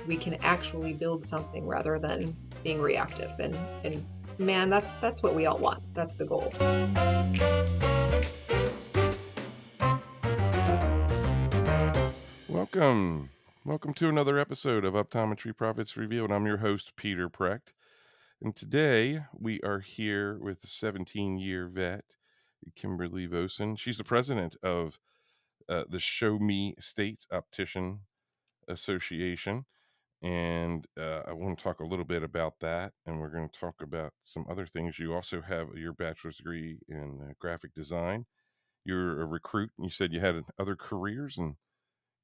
we can actually build something rather than being reactive. And man, that's what we all want. That's the goal. Welcome to another episode of Optometry Profits Revealed. I'm your host, Peter Precht. And today we are here with the 17-year vet, Kimberly Vohsen. She's the president of the Show Me State Optician Association. And I want to talk a little bit about that. And we're going to talk about some other things. You also have your bachelor's degree in graphic design. You're a recruit. And you said you had other careers and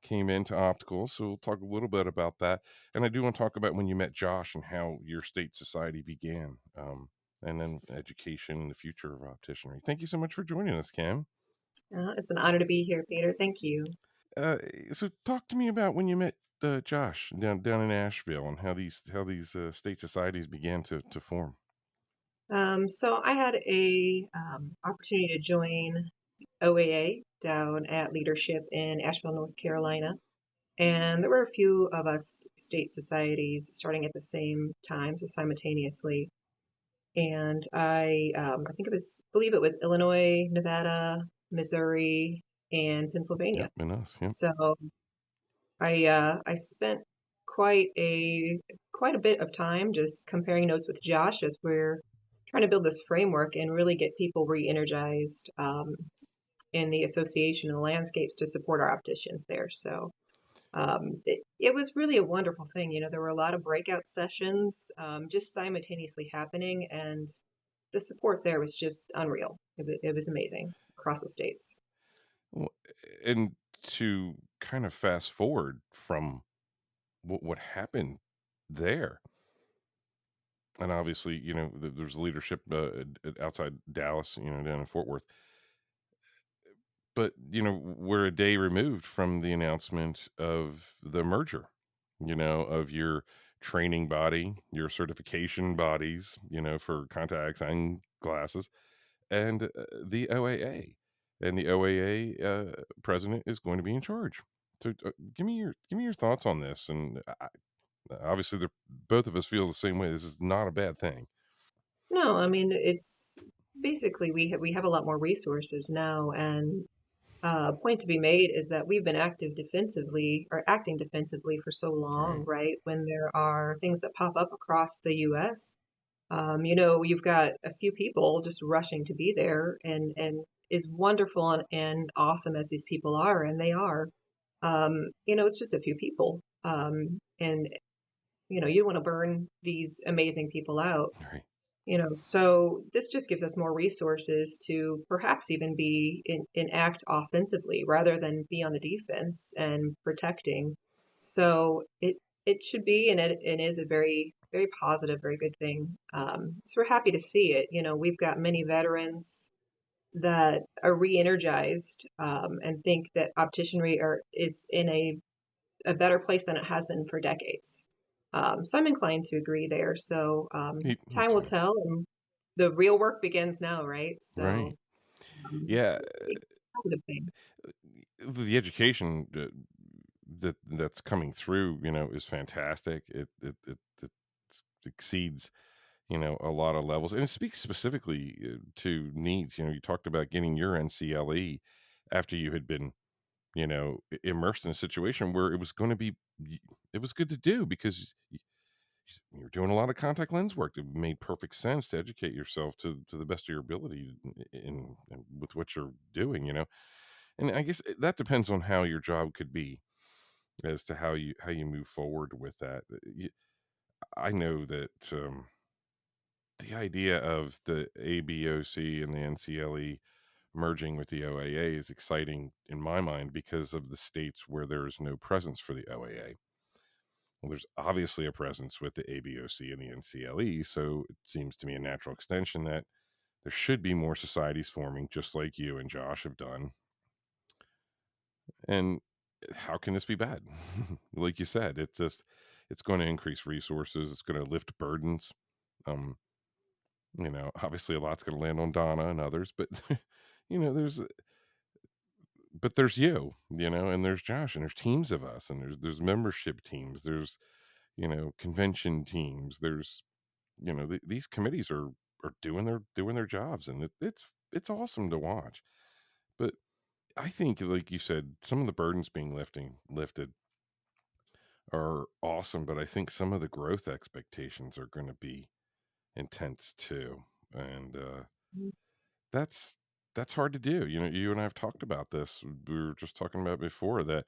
came into optical. So we'll talk a little bit about that. And I do want to talk about when you met Josh and how your state society began, and then education and the future of opticianry. Thank you so much for joining us, Kim. It's an honor to be here, Peter. Thank you. So talk to me about when you met Josh down in Asheville and how these state societies began to form. So I had a opportunity to join OAA down at Leadership in Asheville, North Carolina. And there were a few of us state societies starting at the same time, so simultaneously. And I believe it was Illinois, Nevada, Missouri, and Pennsylvania. Yep, and us. Yep. So I spent quite a bit of time just comparing notes with Josh as we're trying to build this framework and really get people re-energized in the association and the landscapes to support our opticians there. So it was really a wonderful thing. You know, there were a lot of breakout sessions just simultaneously happening, and the support there was just unreal. It was amazing across the states. Well, and to kind of fast forward from what happened there. And obviously, there's leadership outside Dallas, down in Fort Worth. But, we're a day removed from the announcement of the merger, of your training body, your certification bodies, for contacts and glasses, and the OAA. And the OAA president is going to be in charge. So give me your thoughts on this. And obviously, both of us feel the same way. This is not a bad thing. No, I mean it's basically we have a lot more resources now, and point to be made is that we've been acting defensively for so long, right? When there are things that pop up across the U.S., you've got a few people just rushing to be there, and as wonderful and awesome as these people are, and they are, it's just a few people, and you don't want to burn these amazing people out. Right. So this just gives us more resources to perhaps even be in act offensively rather than be on the defense and protecting. So it should be, and it is a very, very positive, very good thing. So we're happy to see it. We've got many veterans that are re-energized and think that opticianry is in a better place than it has been for decades. So I'm inclined to agree there. So time will tell, and the real work begins now, right? So Right. Yeah. it's a positive thing. The education that's coming through, is fantastic. It exceeds, a lot of levels, and it speaks specifically to needs. You talked about getting your NCLE after you had been, immersed in a situation where it was going to be, it was good to do because you're doing a lot of contact lens work. It made perfect sense to educate yourself to the best of your ability in with what you're doing, and I guess that depends on how your job could be as to how you move forward with that. I know that the idea of the ABOC and the NCLE merging with the OAA is exciting in my mind because of the states where there is no presence for the OAA. Well, there's obviously a presence with the ABOC and the NCLE, so it seems to me a natural extension that there should be more societies forming, just like you and Josh have done. And how can this be bad? Like you said, it's going to increase resources. It's going to lift burdens. Um, obviously a lot's going to land on Donna and others, but there's you, and there's Josh, and there's teams of us, and there's membership teams. There's convention teams. There's, these committees are doing their jobs, and it's awesome to watch. But I think, like you said, some of the burdens being lifted are awesome, but I think some of the growth expectations are going to be intense too, and that's that's hard to do. You and I have talked about this. We were just talking about before that,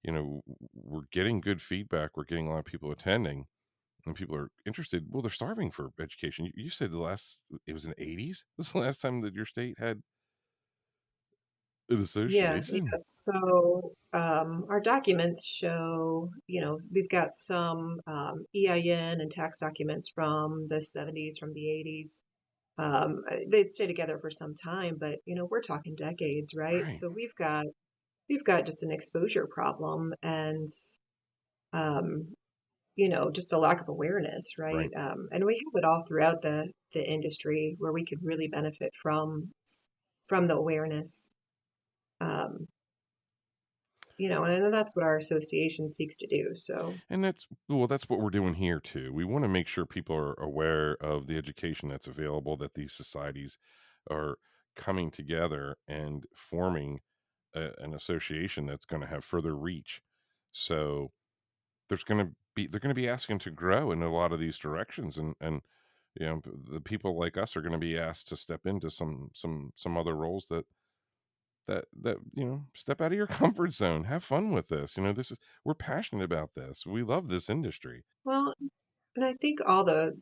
we're getting good feedback. We're getting a lot of people attending, and people are interested. Well, they're starving for education. You said it was in the 80s. Was the last time that your state had an Yeah, association? yeah. So our documents show, we've got some EIN and tax documents from the 70s, from the 80s. They'd stay together for some time, but we're talking decades, right? Right, So we've got just an exposure problem and um, just a lack of awareness, right? right. And we have it all throughout the industry where we could really benefit from the awareness. Um, and that's what our association seeks to do. So, And that's what we're doing here too. We want to make sure people are aware of the education that's available, that these societies are coming together and forming an association that's going to have further reach. So they're going to be asking to grow in a lot of these directions, and the people like us are going to be asked to step into some other roles that step out of your comfort zone, have fun with this. We're passionate about this, we love this industry. well, and I think all the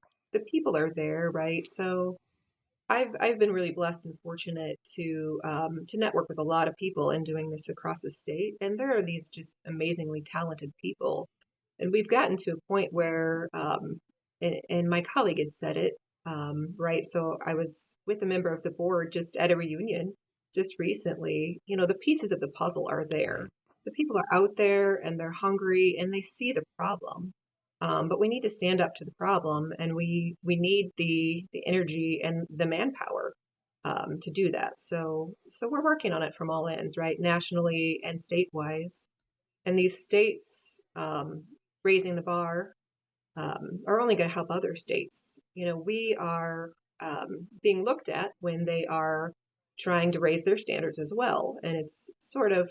people are there, right? So I've been really blessed and fortunate to network with a lot of people in doing this across the state, and there are these just amazingly talented people, and we've gotten to a point where, and my colleague had said it, right? So I was with a member of the board just at a reunion just recently. The pieces of the puzzle are there. Right. The people are out there and they're hungry and they see the problem. But we need to stand up to the problem, and we need the energy and the manpower to do that. So we're working on it from all ends, right? Nationally and state-wise. And these states raising the bar are only going to help other states. We are being looked at when they are trying to raise their standards as well, and it's sort of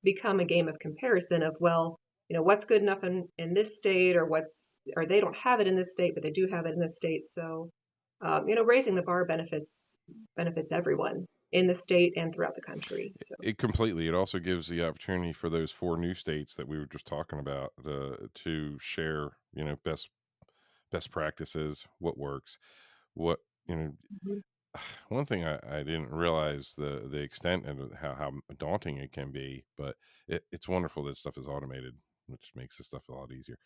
become a game of comparison of, well, what's good enough in this state, or they don't have it in this state, but they do have it in this state. So, raising the bar benefits everyone in the state and throughout the country. So, It completely. It also gives the opportunity for those four new states that we were just talking about to share, best practices, what works, what you know. mhm, One thing I didn't realize the extent and how daunting it can be, but it's wonderful that stuff is automated, which makes this stuff a lot easier.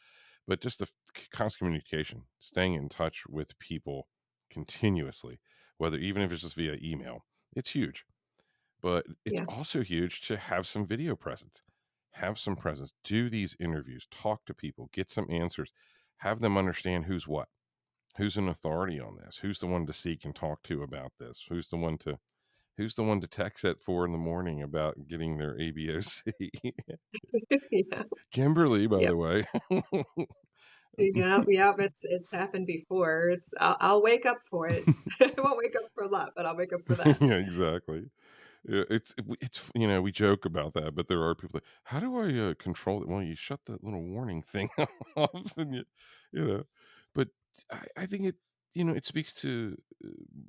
But just the constant communication, staying in touch with people continuously, whether even if it's just via email, it's huge. But it's yeah. also huge to have some video presence, have some presence, do these interviews, talk to people, get some answers, have them understand who's an authority on this, who's the one to seek and talk to about this, who's the one to text at 4 in the morning about getting their ABOC. Yeah. Kimberly, by Yeah. the way. Yeah, yeah, it's happened before. I'll wake up for it. I won't wake up for a lot, but I'll wake up for that. Yeah, exactly. Yeah, it's we joke about that, but there are people that, how do I control it? Well, you shut that little warning thing off, and you know. But I think it speaks to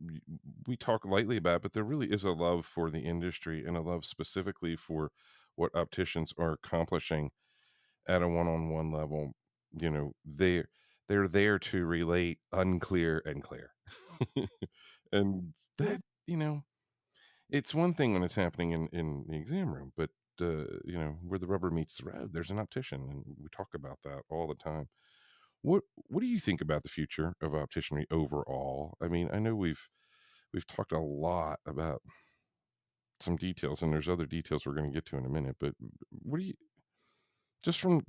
we we talk lightly about, it, but there really is a love for the industry and a love specifically for what opticians are accomplishing at a one-on-one level. They're there to relate unclear and clear, and Yeah, that it's one thing when it's happening in the exam room, but where the rubber meets the road, there's an optician, and we talk about that all the time. What do you think about the future of opticianry overall? I mean, I know we've talked a lot about some details, and there's other details we're going to get to in a minute. But what do you just from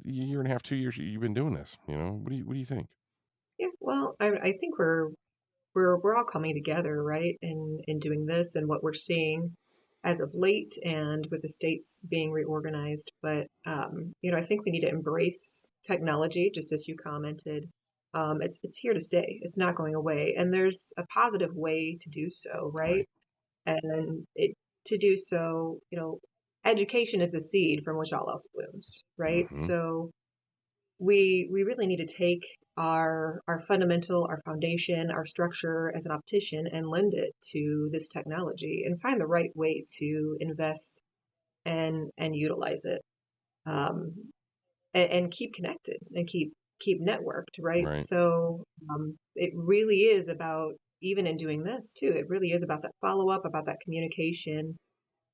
the year and a half, 2 years you've been doing this? What do you think? yeah. Well, I think we're all coming together, right, in doing this and what we're seeing. as of late and with the states being reorganized. But, I think we need to embrace technology, just as you commented. It's here to stay. It's not going away. And there's a positive way to do so, right? Right. And to do so, education is the seed from which all else blooms, right? Hmm. So we really need to take our fundamental, our foundation, our structure as an optician and lend it to this technology and find the right way to invest and utilize it, um, and keep connected and keep networked, right? Right. So it really is about, even in doing this too, it really is about that follow up, about that communication,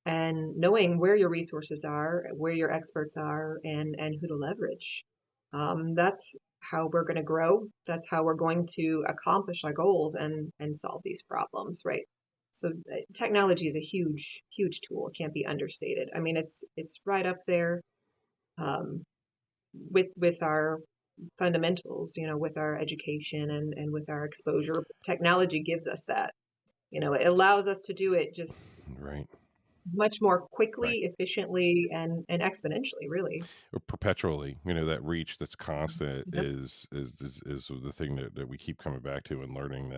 and knowing where your resources are, where your experts are, and who to leverage. That's how we're going to grow. That's how we're going to accomplish our goals and solve these problems, right? So technology is a huge, huge tool. It can't be understated. I mean, it's right up there, um, with our fundamentals, with our education and with our exposure. Technology gives us that. It allows us to do it just Right. much more Right. quickly, efficiently, and exponentially, really. Or perpetually, that reach that's constant Yep. is the thing that we keep coming back to and learning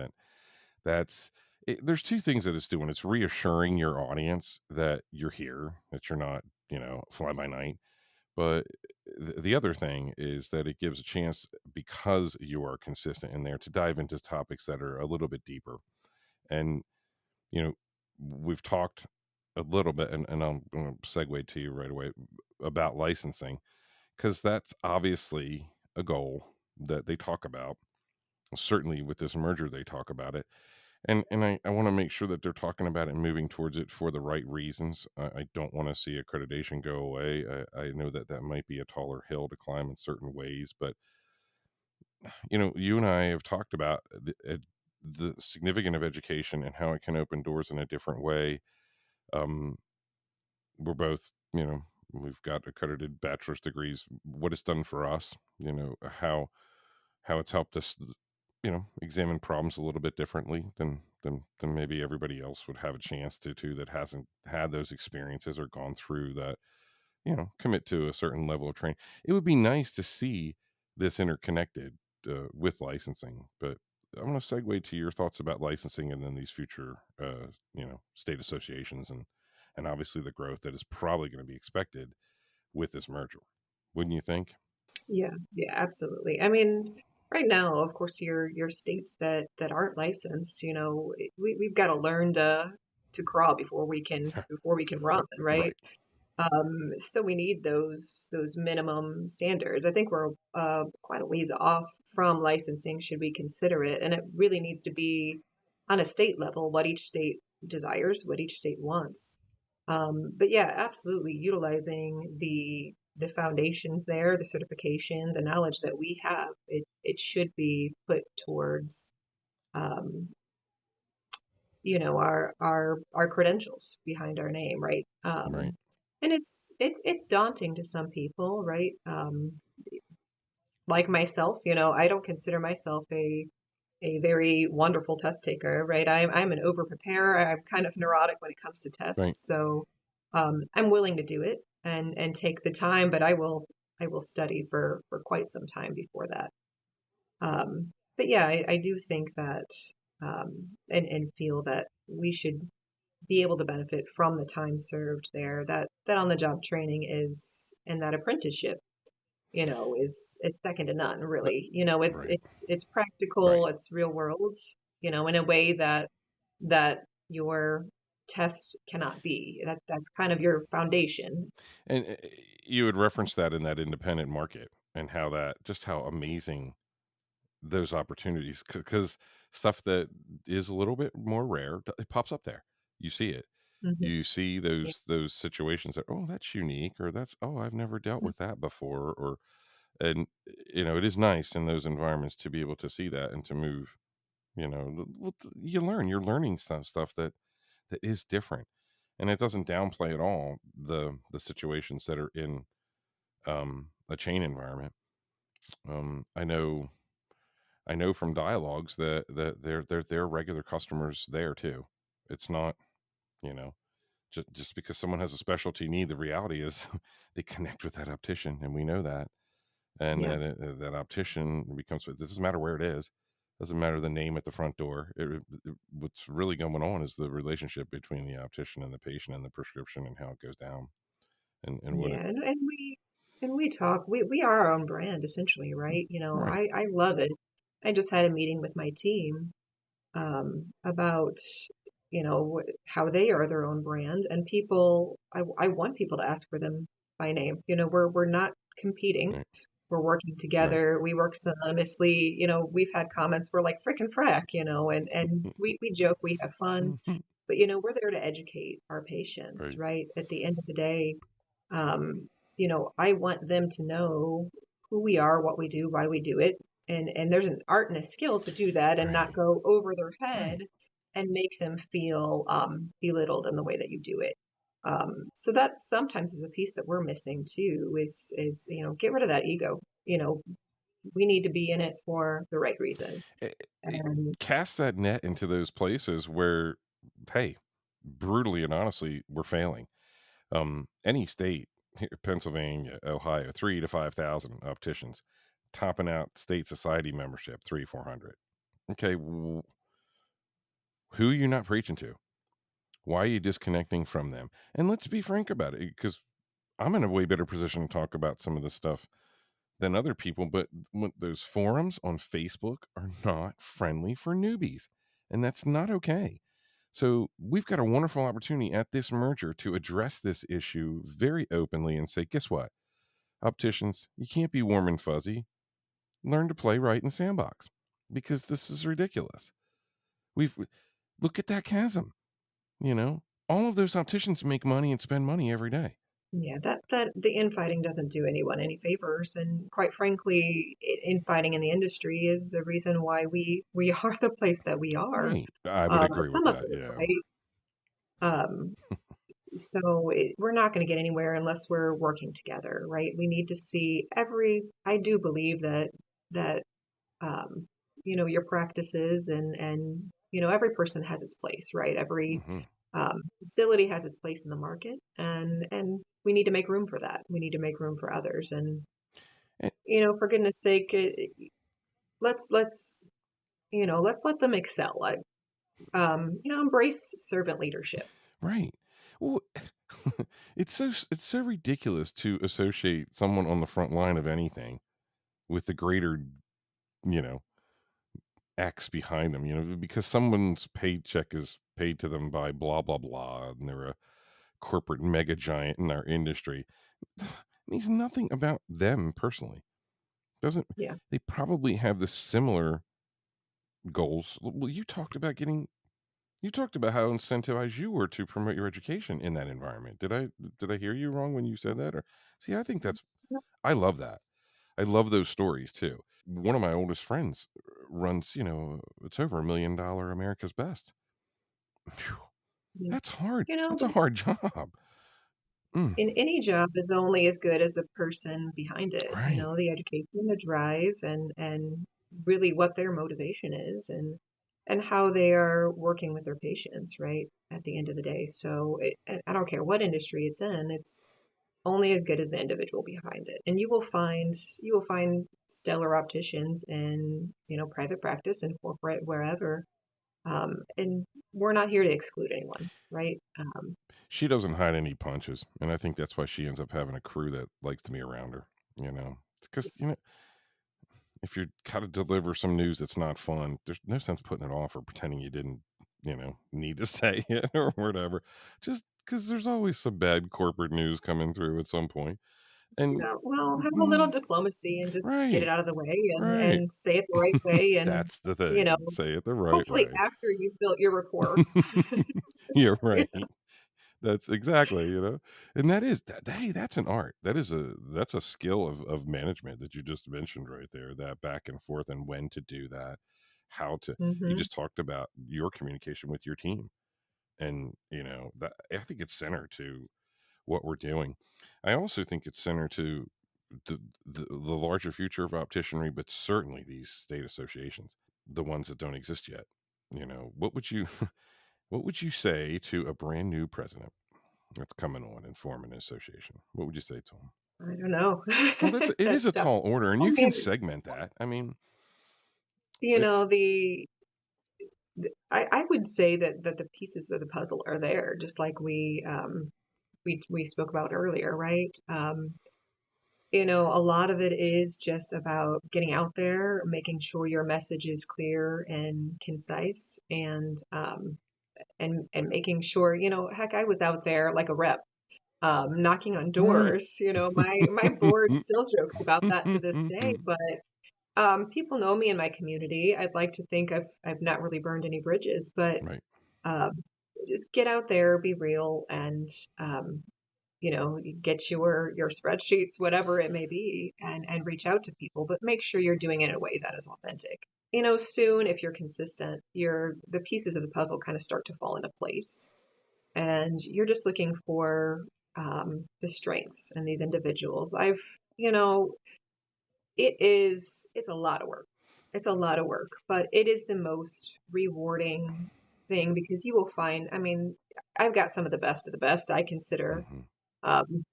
that's there's two things that it's doing. It's reassuring your audience that you're here, that you're not, fly by night. But the other thing is that it gives a chance, because you are consistent in there, to dive into topics that are a little bit deeper. And, you know, we've talked a little bit, and I'm going to segue to you right away about licensing, because that's obviously a goal that they talk about. Certainly with this merger, they talk about it. And I want to make sure that they're talking about it and moving towards it for the right reasons. I don't want to see accreditation go away. I know that that might be a taller hill to climb in certain ways, but you and I have talked about the significance of education and how it can open doors in a different way. Um, we're both, we've got accredited bachelor's degrees. What it's done for us, how it's helped us, examine problems a little bit differently than maybe everybody else would have a chance to that hasn't had those experiences or gone through that, commit to a certain level of training. It would be nice to see this interconnected with licensing, but I'm going to segue to your thoughts about licensing and then these future, state associations and obviously the growth that is probably going to be expected with this merger. Wouldn't you think? Yeah, yeah, absolutely. I mean, right now, of course, your states that aren't licensed, we've got to learn to crawl before we can run, right? Right. So we need those minimum standards. I think we're quite a ways off from licensing, should we consider it, and it really needs to be on a state level what each state desires, what each state wants. But yeah, absolutely utilizing the foundations there, the certification, the knowledge that we have, it should be put towards um, our credentials behind our name, right? Right. And it's daunting to some people, right? Like myself, I don't consider myself a very wonderful test taker, right? I'm an over preparer. I'm kind of neurotic when it comes to Right. tests, so I'm willing to do it and take the time, but I will study for quite some time before that. But yeah, I do think that, and feel that we should be able to benefit from the time served there. That on the job training is, and that apprenticeship, is second to none, Uh, really. It's right. practical, it's real world, in a way that your test cannot be. That's kind of your foundation. And you would reference that in that independent market and how amazing those opportunities, because stuff that is a little bit more rare, it pops up there. You see it. Hmm. You see Yeah. those situations that, oh, that's unique, or that's, oh, I've never dealt with that before, or and it is nice in those environments to be able to see that and to move. You're learning some stuff that is different, and it doesn't downplay at all the situations that are in a chain environment. I know from dialogues that they're regular customers there too. It's not, you know. Just because someone has a specialty need, the reality is they connect with that optician, and we know that. And Yeah. then that optician becomes, it doesn't matter where it is, doesn't matter the name at the front door. What's really going on is the relationship between the optician and the patient and the prescription and how it goes down. And what Yeah, it, and we talk. We are our own brand essentially, right? right, I love it. I just had a meeting with my team about how they are their own brand, and people. I want people to ask for them by name. We're not competing. right, We're working right. together. We work synonymously. We've had comments. We're like frickin' frack, and we joke. We have fun, but we're there to educate our patients, Right, right? At the end of the day, I want them to know who we are, what we do, why we do it. And there's an art and a skill to do that and not right, go over their head right. and make them feel belittled in the way that you do it. So that sometimes is a piece that we're missing too, is get rid of that ego. We need to be in it for the right reason. It And casts that net into those places where, hey, brutally and honestly, we're failing. Any state, here, Pennsylvania, Ohio, 3 to 5,000 opticians, topping out state society membership, 400. Okay, who are you not preaching to? Why are you disconnecting from them? And let's be frank about it, because I'm in a way better position to talk about some of this stuff than other people. But those forums on Facebook are not friendly for newbies, and that's not okay. So we've got a wonderful opportunity at this merger to address this issue very openly and say, guess what? Opticians, you can't be warm and fuzzy. Learn to play right in the sandbox, because this is ridiculous. We've Look at that chasm, you know? All of those opticians make money and spend money every day. yeah, that the infighting doesn't do anyone any favors, and quite frankly, infighting in the industry is the reason why we are the place that we are. Right. I would agree with Some of that. it, Yeah. right? Um, we're not going to get anywhere unless we're working together, right? We need to see I do believe that um, your practices and every person has its place, right? Every Hmm. facility has its place in the market, and we need to make room for that. We need to make room for others, and for goodness sake, let's let's let them excel. Embrace servant leadership. Right. Well, it's so ridiculous to associate someone on the front line of anything with the greater, you know, X behind them, because someone's paycheck is paid to them by blah blah blah, and they're a corporate mega giant in our industry. Means nothing about them personally. Doesn't Yeah. They probably have the similar goals? Well, you talked about how incentivized you were to promote your education in that environment. Did I hear you wrong when you said that? Or see, I think I love that. I love those stories too. One of my oldest friends runs, it's over $1 million America's Best. Phew, Yeah. that's hard. That's But a hard job. Mm, in any job is only as good as the person behind it, right. the education, the drive, and really what their motivation is and how they are working with their patients, right? At the end of the day. So and I don't care what industry it's in, it's only as good as the individual behind it. And you will find stellar opticians in, private practice and corporate wherever. And we're not here to exclude anyone, right? She doesn't hide any punches, and I think that's why she ends up having a crew that likes to be around her. Because if you're got to deliver some news that's not fun, there's no sense putting it off or pretending you didn't, need to say it or whatever. Just because there's always some bad corporate news coming through at some point. And Well, have a little mm, diplomacy and just get it right, out of the way and right. say it the right way and, That's the you know, thing. Say it the right hopefully way. after you've built your rapport. You're Yeah. right. That's exactly, and hey, that's an art. That's a skill of management that you just mentioned right there, that back and forth and when to do that, how to you Hmm. just talked about your communication with your team. And, that I think it's center to what we're doing. I also think it's center to the larger future of opticianry, but certainly these state associations, the ones that don't exist yet. What would you what would you say to a brand new president? that's coming on and forming an association. What would you say to them? I don't know. Well, it is That's a tough. tall order, and I you can mean, segment that. I mean, you it, know, I would say that the pieces of the puzzle are there, just like we spoke about earlier, right? You know, a lot of it is just about getting out there, making sure your message is clear and concise, and making sure, you know, heck, I was out there like a rep, knocking on right. doors. You know, my board still jokes about that to this day, but people know me in my community. I'd like to think I've not really burned any bridges, but Right. um, just get out there, be real, and um, you know, get your spreadsheets, whatever it may be, and reach out to people, but make sure you're doing it in a way that is authentic. You know, soon if you're consistent, the pieces of the puzzle kind of start to fall into place, and you're just looking for the strengths in these individuals. You know, it's a lot of work. It's a lot of work, but it is the most rewarding thing because you will find, I mean, I've got some of the best I consider, Hmm.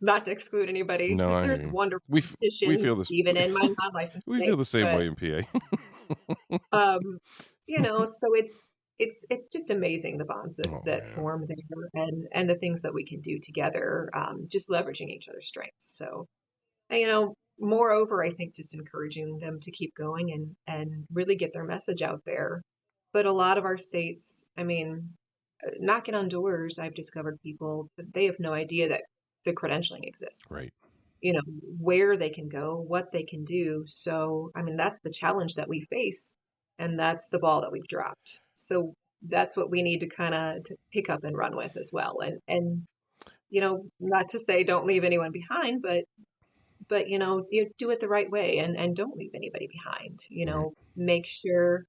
not to exclude anybody No, because I hear there's you. wonderful We feel opticians this. even in my non-licensed We feel the states, same but way in PA. you know, so it's just amazing the bonds Oh that man. form there and the things that we can do together, just leveraging each other's strengths. So, and, you know, moreover, I think just encouraging them to keep going and really get their message out there. But a lot of our states, I mean, knocking on doors, I've discovered people that they have no idea that the credentialing exists, Right. you know, where they can go, what they can do. So, I mean, that's the challenge that we face, and that's the ball that we've dropped. So that's what we need to kind of pick up and run with as well. And you know, not to say don't leave anyone behind, but you know, you do it the right way and don't leave anybody behind. You Right. know, make sure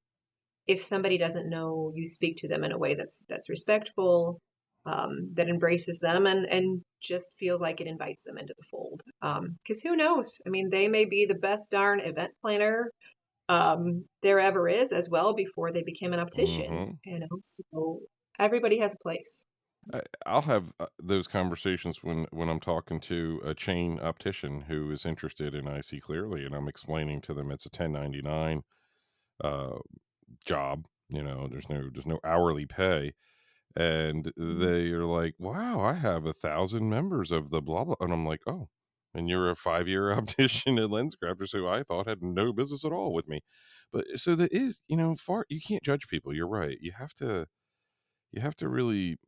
if somebody doesn't know, you speak to them in a way that's respectful, that embraces them and just feels like it invites them into the fold. Because who knows? I mean, they may be the best darn event planner there ever is as well before they became an optician. Hmm. You know, so everybody has a place. I'll have those conversations when I'm talking to a chain optician who is interested in IC clearly, and I'm explaining to them it's a 1099 uh, job. You know, there's no hourly pay, and Mhm. they are like, "Wow, I have 1,000 members of the blah blah," and I'm like, "Oh." And you're a 5-year optician at Lens Crafters who I thought had no business at all with me, but so that is, you know, far you can't judge people. You're right. You have to really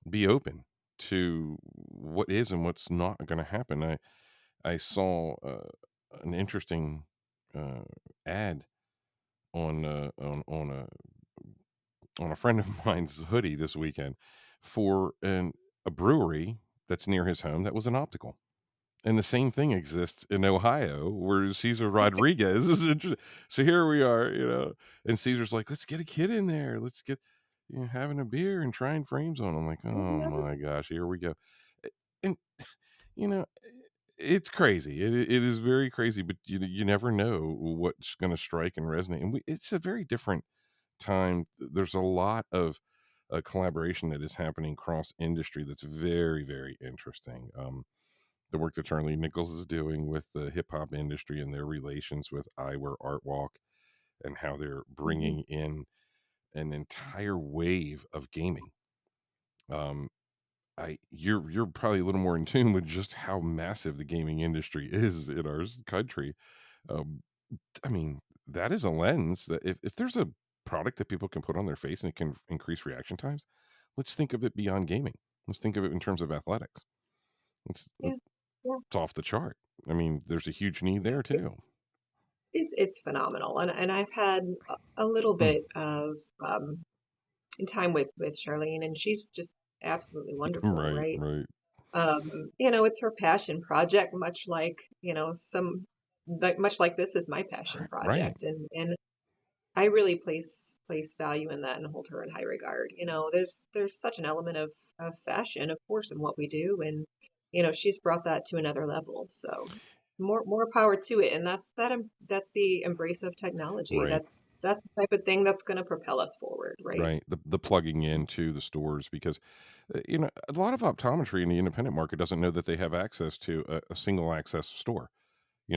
be open to what is and what's not going to happen. I saw an interesting uh, ad on a friend of mine's hoodie this weekend for a brewery that's near his home that was an optical. And the same thing exists in Ohio, where Cesar Rodriguez is interested. So here we are, and Caesar's like, let's get a kid in there. Let's get, having a beer and trying frames on. I'm like, oh Mhm. my gosh, here we go. And, you know, it's crazy. It is very crazy, but you never know what's going to strike and resonate. And it's a very different time. There's a lot of collaboration that is happening cross industry that's very, very interesting. The work that Charlie Nichols is doing with the hip hop industry and their relations with Eyewear Art Walk and how they're Mhm. bringing in an entire wave of gaming. Um, you're probably a little more in tune with just how massive the gaming industry is in our country. Um, I mean, that is a lens that if there's a product that people can put on their face and it can increase reaction times, let's think of it beyond gaming. Let's think of it in terms of athletics. It's Yeah. Yeah. it's off the chart. I mean, there's a huge need there too. It's phenomenal, and I've had a little Mm. bit of time with Charlene, and she's just absolutely wonderful, Right, right? right, You know, it's her passion project, much like you know much like this is my passion right. project, and I really place value in that and hold her in high regard. You know, there's such an element of fashion, of course, in what we do, and you know, she's brought that to another level. So. more power to it, and that's the embrace of technology. Right. That's the type of thing that's going to propel us forward, right? Right. The plugging into the stores because, a lot of optometry in the independent market doesn't know that they have access to a single access store. They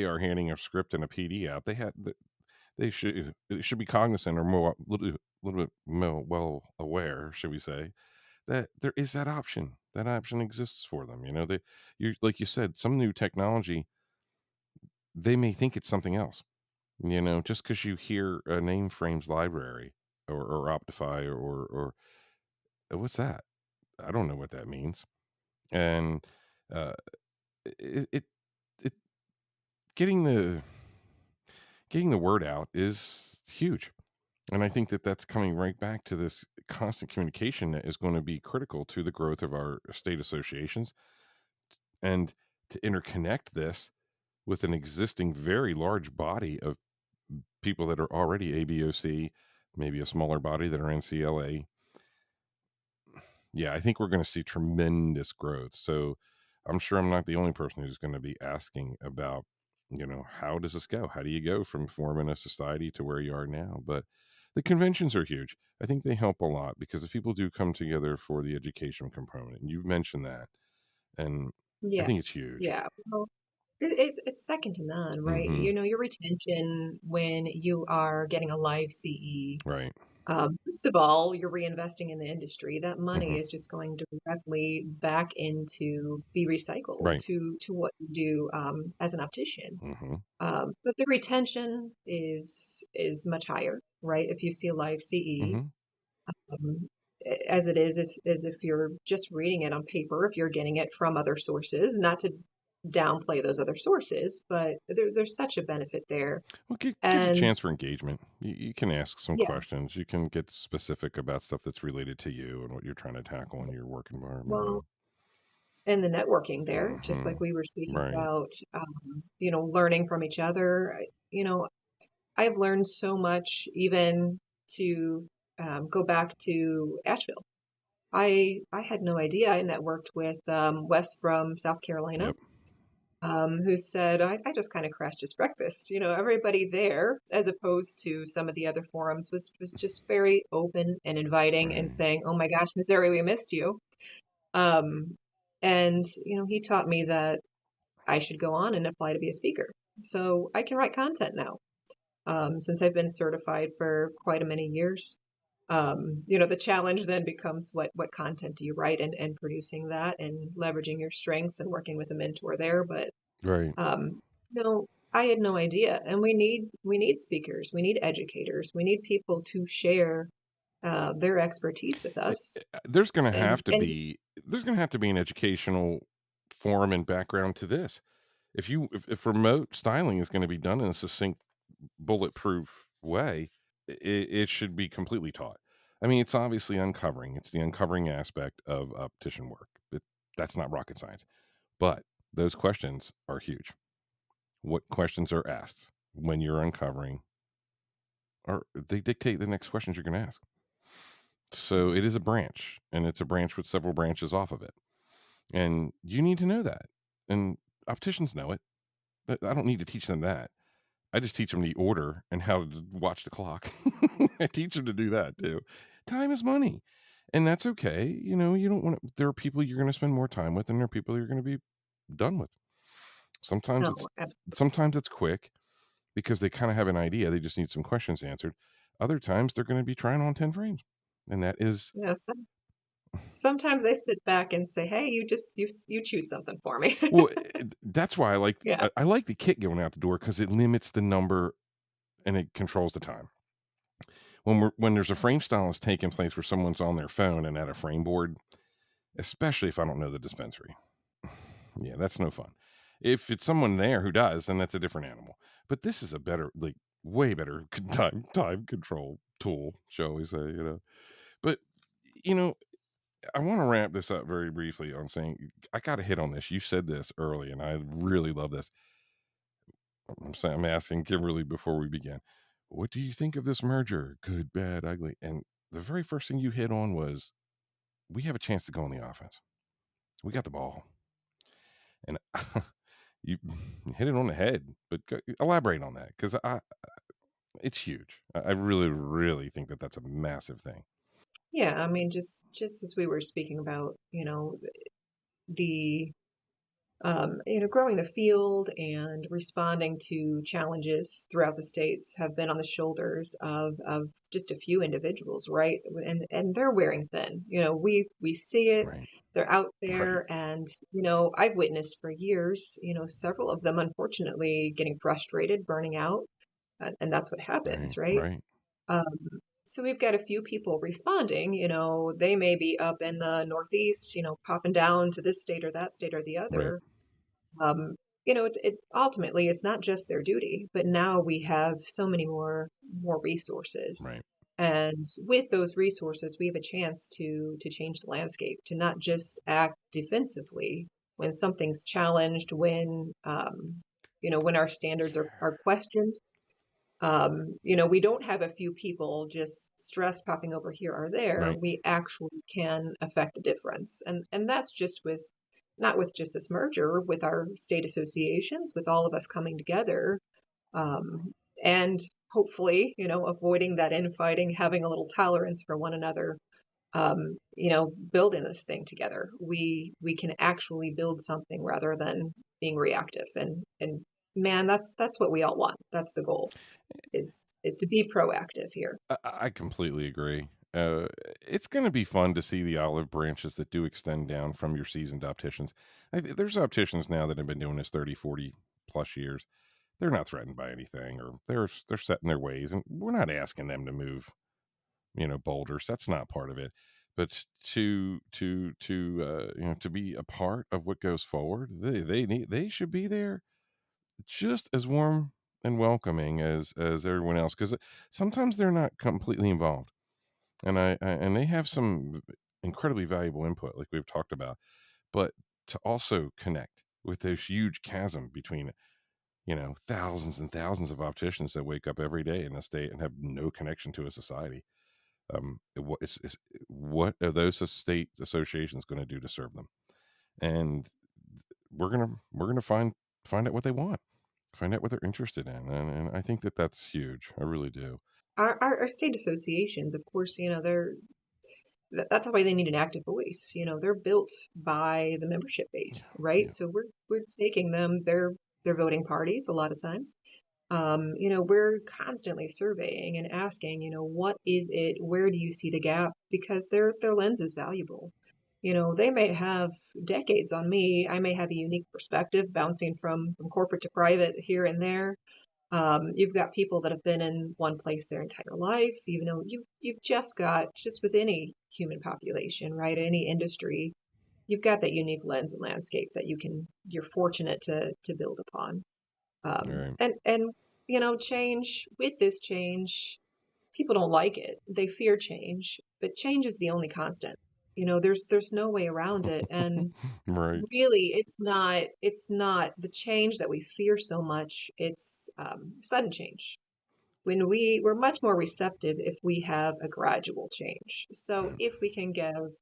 are handing a script and a PD out. They should be cognizant or more little bit more well aware, should we say, that there is that option. That option exists for them. You like you said, some new technology, they may think it's something else. Just because you hear a name frames library or Optify or what's that? I don't know what that means. And uh, it, it, it getting the word out is huge. And I think that that's coming right back to this constant communication that is going to be critical to the growth of our state associations and to interconnect this with an existing very large body of people that are already ABOC, maybe a smaller body that are NCLA. Yeah, I think we're going to see tremendous growth. So I'm sure I'm not the only person who's going to be asking about, how does this go? How do you go from forming a society to where you are now? But the conventions are huge. I think they help a lot because if people do come together for the education component, and you've mentioned that, and I Yeah, think it's huge. yeah. Well, it's second to none, right? Mm-hmm. Your retention when you are getting a live CE. Right. First of all, you're reinvesting in the industry. That Mm-hmm. money is just going directly back into be recycled Right. to what you do as an optician. Mm-hmm. But the retention is much higher, right? If you see a live CE, Mm-hmm. um, as it is if as if you're just reading it on paper, if you're getting it from other sources, not to downplay those other sources, but there's such a benefit there. Well, it gives a And chance for engagement. You can ask some yeah, questions. You can get specific about stuff that's related to you and what you're trying to tackle in your work environment. well, and the networking there, just Mm-hmm. like we were speaking Right. about, learning from each other. I've learned so much even to go back to Asheville. I had no idea. I networked with Wes from South Carolina, Yep. who said, I just kind of crashed his breakfast. Everybody there, as opposed to some of the other forums, was just very open and inviting and Right. saying, oh my gosh, Missouri, we missed you. Um, and, he taught me that I should go on and apply to be a speaker. So I can write content now, since I've been certified for quite a many years. The challenge then becomes what content do you write and producing that and leveraging your strengths and working with a mentor there. But Right. um, I had no idea, and we need speakers, we need educators, we need people to share their expertise with us. There's going to And have to and be there's going to have to be an educational form and background to this. If remote styling is going to be done in a succinct, bulletproof way, it should be completely taught. I mean, it's obviously uncovering. It's the uncovering aspect of optician work. That's not rocket science. But those questions are huge. What questions are asked when you're uncovering, or they dictate the next questions you're going to ask. So it is a branch, and it's a branch with several branches off of it. And you need to know that. And opticians know it. But I don't need to teach them that. I just teach them the order and how to watch the clock. I teach them to do that too. Time is money. And that's okay. You don't want to, there are people you're going to spend more time with, and there are people you're going to be done with. Sometimes no, it's absolutely. sometimes it's quick because they kind of have an idea. They just need some questions answered. Other times they're going to be trying on 10 frames. And that is Sometimes I sit back and say, hey, you choose something for me. well, that's why Yeah. I like the kit going out the door because it limits the number and it controls the time. When there's a frame stylist taking place where someone's on their phone and at a frame board, especially if I don't know the dispensary. Yeah, that's no fun. If it's someone there who does, then that's a different animal. But this is a better, like way better time control tool, shall we say? But you know, I want to wrap this up very briefly on saying I got to hit on this. You said this early, and I really love this. I'm asking Kimberly before we begin. What do you think of this merger? Good, bad, ugly? And the very first thing you hit on was we have a chance to go on the offense. We got the ball. And you hit it on the head, but elaborate on that because it's huge. I really, really think that that's a massive thing. Yeah, I mean, just as we were speaking about, the growing the field and responding to challenges throughout the states have been on the shoulders of just a few individuals, right? And they're wearing thin. We see it. Right, They're out right, there, and I've witnessed for years, several of them unfortunately getting frustrated, burning out, and that's what happens, right, right? right, Um, so we've got a few people responding. They may be up in the Northeast, popping down to this state or that state or the right, other. um, it's ultimately it's not just their duty, but now we have so many more resources, right, and with those resources, we have a chance to change the landscape, to not just act defensively when something's challenged, when our standards are questioned. We don't have a few people just stress popping over here or there. right. We actually can affect the difference. And that's just with not with just this merger, with our state associations, with all of us coming together, um, and hopefully, avoiding that infighting, having a little tolerance for one another, building this thing together. We can actually build something rather than being reactive. And man, that's what we all want. That's the goal, is to be proactive here. I completely agree. It's going to be fun to see the olive branches that do extend down from your seasoned opticians. There's opticians now that have been doing this 30, 40 plus years. They're not threatened by anything, or they're set in their ways, and we're not asking them to move, boulders. That's not part of it. But to be a part of what goes forward, they should be there just as warm and welcoming as everyone else, because sometimes they're not completely involved, and and they have some incredibly valuable input, like we've talked about. But to also connect with those huge chasm between thousands and thousands of opticians that wake up every day in a state and have no connection to a society. What are those state associations going to do to serve them? And we're gonna find out what they want, find out what they're interested in, and I think that that's huge. I really do. Our state associations, of course, that's why they need an active voice. They're built by the membership Yeah, base, right? yeah, So we're taking them. They're voting parties a lot of times. We're constantly surveying and asking, what is it? Where do you see the gap? Because their lens is valuable. They may have decades on me. I may have a unique perspective bouncing from corporate to private here and there. You've got people that have been in one place their entire life. You've just got, just with any human population, right? Any industry, you've got that unique lens and landscape that you're fortunate to build upon. all right. And change, with this change, people don't like it. They fear change, but change is the only constant. There's no way around it. And Right. really, it's not the change that we fear so much. It's sudden change. We're much more receptive if we have a gradual change. So if we can give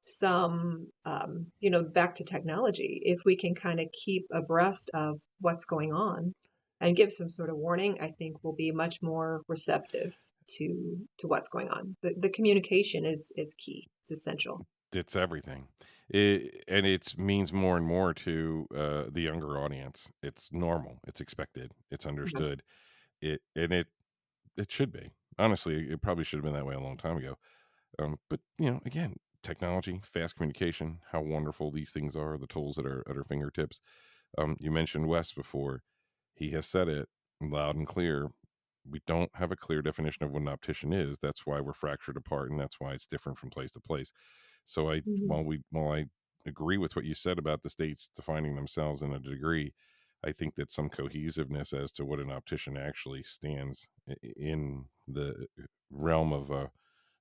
some, back to technology, if we can kind of keep abreast of what's going on and give some sort of warning, I think we'll be much more receptive to what's going on. The communication is key. It's essential. It's everything. And it means more and more to the younger audience. It's normal. It's expected. It's Mhm. understood. It should be. Honestly, it probably should have been that way a long time ago. But again, technology, fast communication, how wonderful these things are, the tools that are at our fingertips. You mentioned Wes before. He has said it loud and clear. We don't have a clear definition of what an optician is. That's why we're fractured apart, and that's why it's different from place to place. So Mhm. while I agree with what you said about the states defining themselves in a degree, I think that some cohesiveness as to what an optician actually stands in the realm of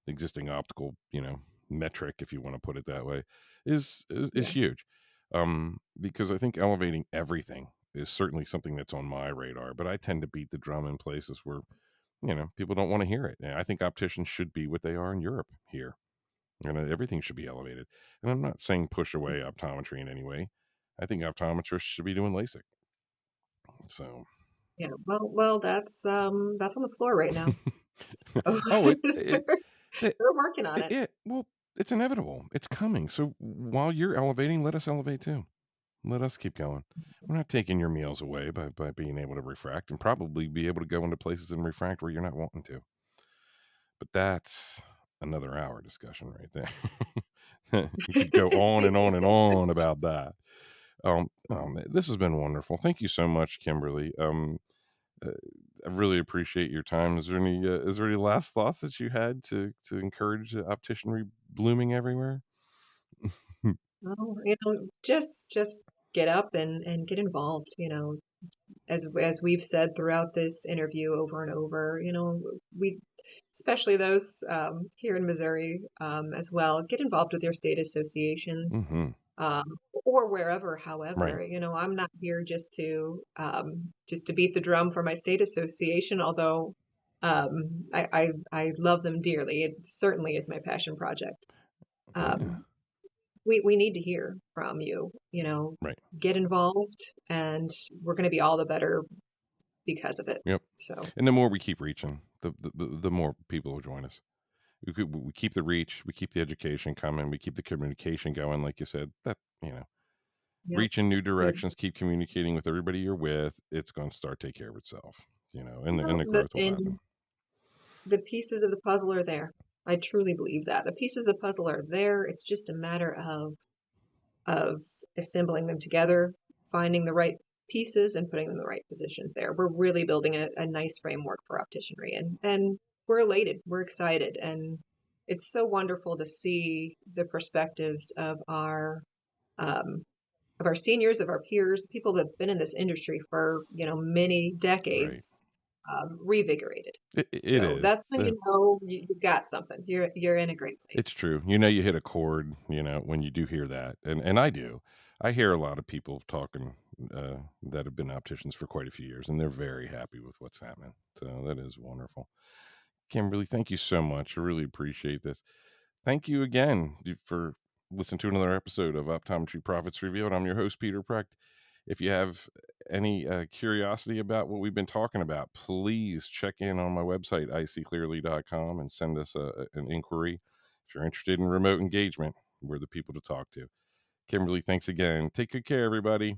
existing optical, metric, if you want to put it that way, is Yeah. huge. Because I think elevating everything is certainly something that's on my radar, but I tend to beat the drum in places where people don't want to hear it. And I think opticians should be what they are in Europe here, and everything should be elevated. And I'm not saying push away optometry in any way. I think optometrists should be doing LASIK. So, Yeah. Well, that's on the floor right now. So oh, they're it, they're working on it. well, it's inevitable. It's coming. So while you're elevating, let us elevate too. Let us keep going. We're not taking your meals away by being able to refract and probably be able to go into places and refract where you're not wanting to. But that's another hour discussion right there. We could go on and on and on about that. This has been wonderful. Thank you so much, Kimberly. Uh, I really appreciate your time. Is there any last thoughts that you had to encourage opticianry blooming everywhere? Well, just get up and get involved, as we've said throughout this interview over and over, we, especially those here in Missouri as well, get involved with your state associations Hmm. um, or wherever. Right. However, I'm not here just to beat the drum for my state association, although I love them dearly. It certainly is my passion project. Yeah. Um, we need to hear from you, Right. get involved, and we're going to be all the better because of it. Yep. So, And the more we keep reaching, the more people will join us. We keep the reach, we keep the education coming, we keep the communication going, like you said. yeah, Reach in new the directions, keep communicating with everybody you're with. It's going to start take care of itself, and well, the the growth will and happen. the pieces of the puzzle are there. I truly believe that the pieces of the puzzle are there. It's just a matter of assembling them together, finding the right pieces, and putting them in the right positions. There, we're really building a nice framework for opticianry, and we're elated, we're excited, and it's so wonderful to see the perspectives um, of our seniors, of our peers, people that have been in this industry for, many Right. decades, revigorated. It So is. that's when you know you've got something. You're in a great It's place. true. You hit a chord, when you do hear that. And I do. I hear a lot of people talking that have been opticians for quite a few years, and they're very happy with what's happening. So that is wonderful. Kimberly, thank you so much. I really appreciate this. Thank you again for listening to another episode of Optometry Profits Revealed. I'm your host, Peter Precht. If you have any curiosity about what we've been talking about, please check in on my website, iseeclearly.com, and send us an inquiry. If you're interested in remote engagement, we're the people to talk to. Kimberly, thanks again. Take good care, everybody.